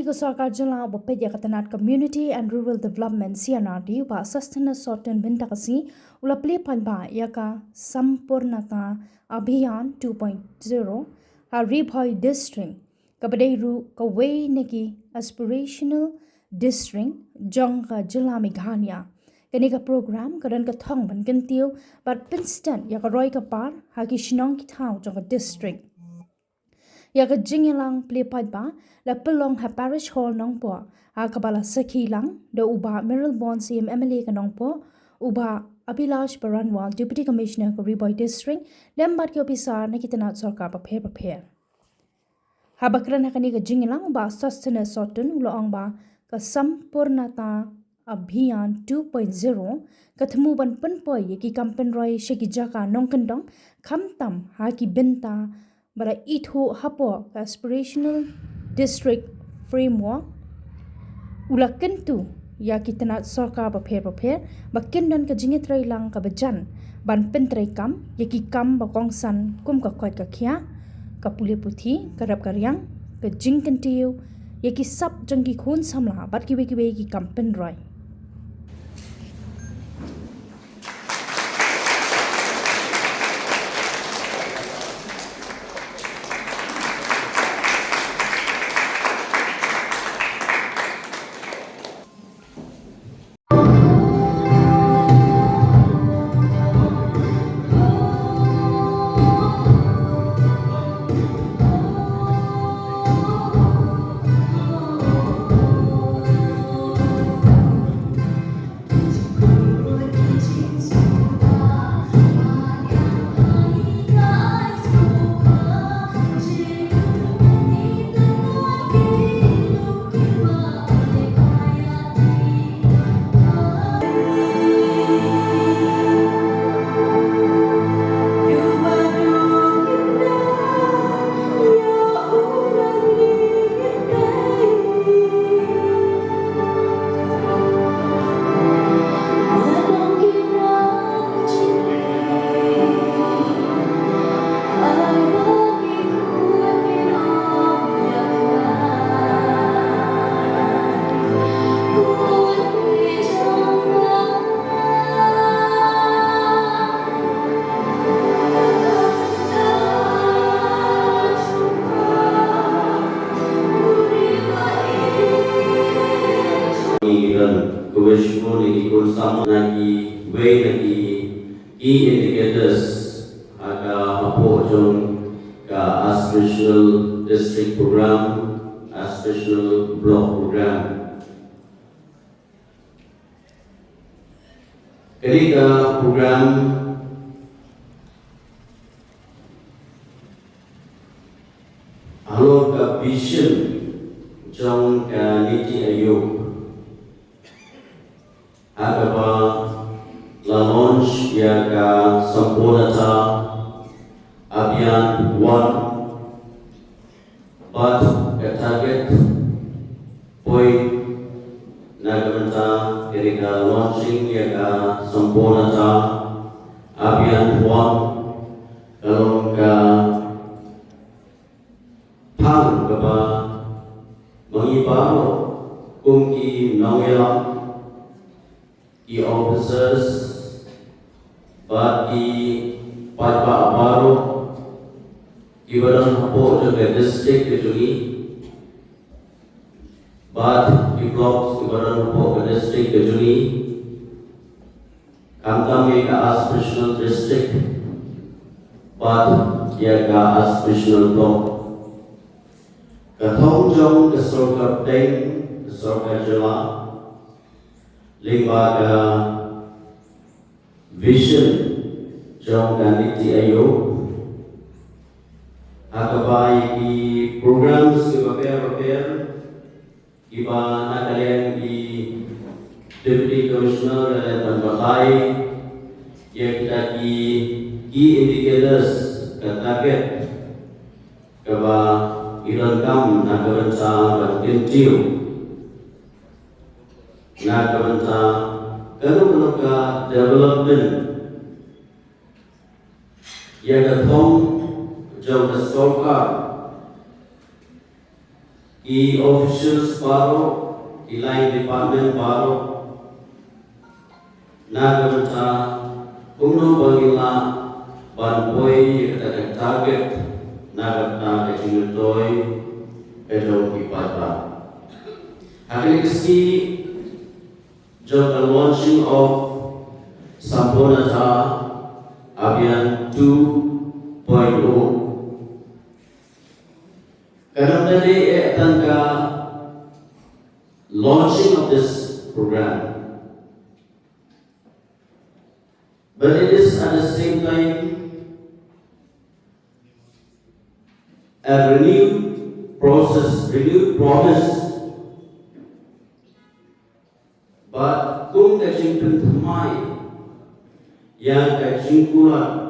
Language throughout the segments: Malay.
Kani ko sarkar jala bope ya katanat Community and Rural Development CNRD ba sustenance sorten binta kasi ula play pan ba ya ka Sampurnata Abhiyan 2.0 ha Ribhoi District kabadai ru kawai neki aspirational district jong ka jala Meghalaya kani ka program kadan ka thong ban kentiu but pinstant ya ka roi ka par ha ki shinong ki thau jong ka district ya ka jingelang plepai ba la pelong ha parish hall nong po ha kabala sakhi lang do uba Meryl Bond CM MLA ka nong po uba Abhilash Baranwal Deputy Commissioner ka Ribhoi District lembat ki officer na kitana sarkar pa phe ha bakran ha kani ka jingelang ba sustenance sorten uloong ba ka Sampurnata Abhiyan 2.0 kathmu ban penpoi ki kampen roi sheki jaka nong kendong khamtam ha ki benta bara itho hapo aspirational district framework ulakentu ya kitana sarkar ba phe bakendan ka jingetrai lang ka bajan ban pentrai kam yaki kam ba kongsan kum ka kwat ka khia ka pule puthi karap karyang ka jingkentiu yaki sap jangki khun samla bat ki ki kampen roi key indicators aga hapo jong ka aspirational district program, aspirational block program. Kali ka program halor ka vision jong ka Niti Aayog aga ba la launch ya ka Sampurnata Abhiyan 1 but ka target point nagamanta kiri ka launching ya ka Sampurnata Abhiyan 1 kalong ka pang ka ba mangibaro kung ki nawela ki officers but ki padba baru ki badan hapo jaga district kejuni but ki blocks ki badan hapo ke district kejuni kamtam ka aspirational district but ya ka aspirational block kathong jong kesorkar teng kesorkar jela lembaga vision jong Niti Aayog akabai di programs ke paper iba nakalian di Deputy Commissioner dan Bantai yang kita di key indicators ke target keba ironkam nagabansa bantintiu nagabansa kanu ka development yang kathong jong sarkar ki officials baru, ki line department baru, nagamta kumno bangila banpoi kata target nagamta kecimutoi edo kipata. Hari ini the launching of Samponata Abhiyan 2.0. Kadang tadi tangga launching of this program, but it is at the same time a renewed process, renewed promise. But kung kajing pentamai yang kajing kuat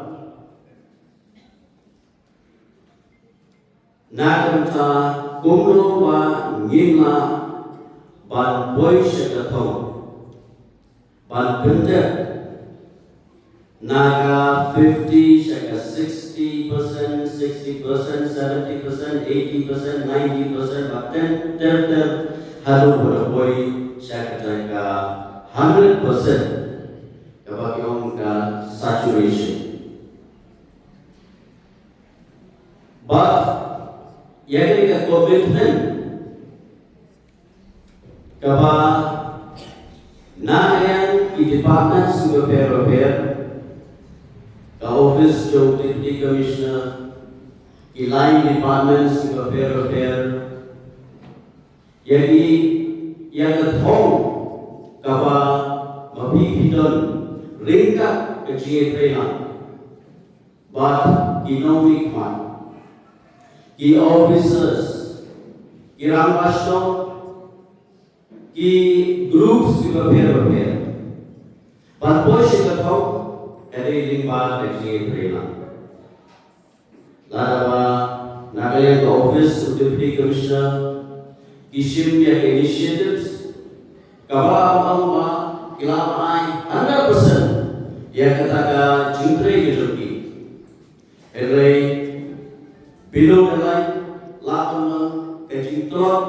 nagamta kumno wa ngima ban boy shakatong ban pinter naga 50 shaka 60%, 60%, 70%, 80%, 90%, but 10 halu boy shakatanga 100% kapag yung saturation. But yang ini komitmen kapag nahan di department sudah repair ka office jo deputy commissioner ki line department sudah repair jadi yang kethong kapag mapipidon ringkat ke GFA but economic man ki officers, ki ramashno, ki groups ki berbeda. But posisi kau ada lingkungan kecil berena. Lalu Nagaland Office Deputy Commissioner isim ya initiatives kabar kilamai 100% yang katakan jumpai kejoki. Elai Bilo dalai lakukan kejintot,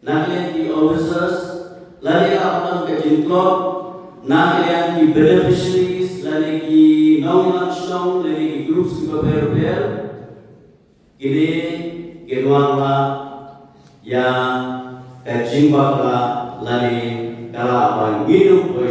Nagaland officers lagi lakukan kejintot, Nagaland beneficiaries lagi non-national lagi groups berbeda, ini kedua yang kejimbang lagi kalau apa minum boleh